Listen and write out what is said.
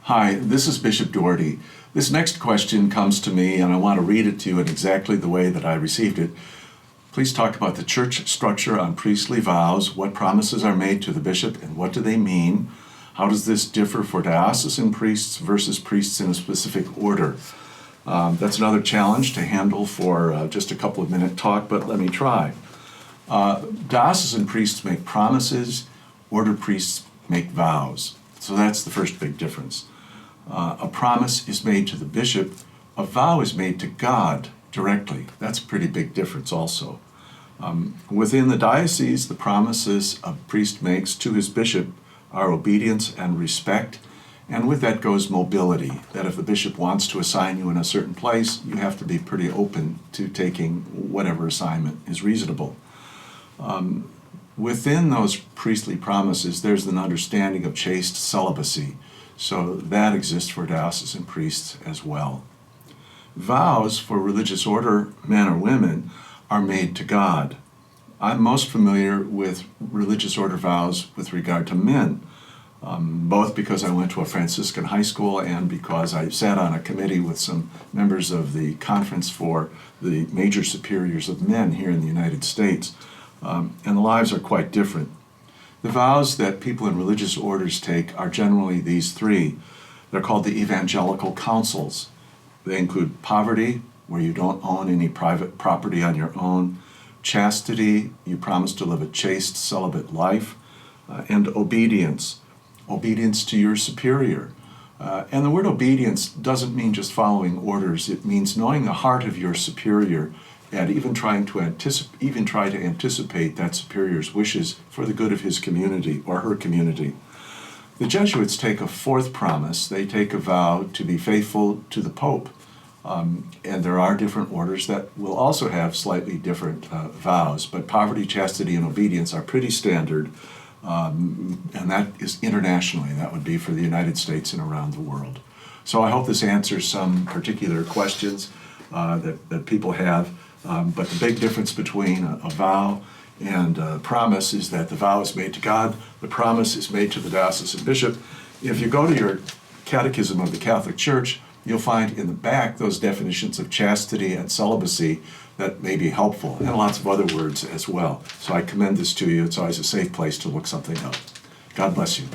Hi, this is Bishop Doherty. This next question comes to me, and I want to read it to you in exactly the way that I received it. Please talk about the church structure on priestly vows. What promises are made to the bishop, and what do they mean? How does this differ for diocesan priests versus priests in a specific order? That's another challenge to handle for just a couple of minute talk, but let me try. Diocesan priests make promises, order priests make vows. So that's the first big difference. A promise is made to the bishop, a vow is made to God directly. That's a pretty big difference also. Within the diocese, the promises a priest makes to his bishop are obedience and respect, and with that goes mobility, that if the bishop wants to assign you in a certain place, you have to be pretty open to taking whatever assignment is reasonable. Within those priestly promises, there's an understanding of chaste celibacy, so that exists for diocesan priests as well. Vows for religious order, men or women, are made to God. I'm most familiar with religious order vows with regard to men, both because I went to a Franciscan high school and because I sat on a committee with some members of the Conference for the Major Superiors of Men here in the United States. And the lives are quite different. The vows that people in religious orders take are generally these three. They're called the evangelical counsels. They include poverty, where you don't own any private property on your own; chastity, you promise to live a chaste, celibate life; and obedience to your superior. And the word obedience doesn't mean just following orders. It means knowing the heart of your superior and even try to anticipate that superior's wishes for the good of his community or her community. The Jesuits take a fourth promise. They take a vow to be faithful to the Pope. And there are different orders that will also have slightly different vows, but poverty, chastity, and obedience are pretty standard, and that is internationally. That would be for the United States and around the world. So I hope this answers some particular questions that people have. But the big difference between a vow and a promise is that the vow is made to God, the promise is made to the diocesan bishop. If you go to your Catechism of the Catholic Church, you'll find in the back those definitions of chastity and celibacy that may be helpful, and lots of other words as well. So I commend this to you. It's always a safe place to look something up. God bless you.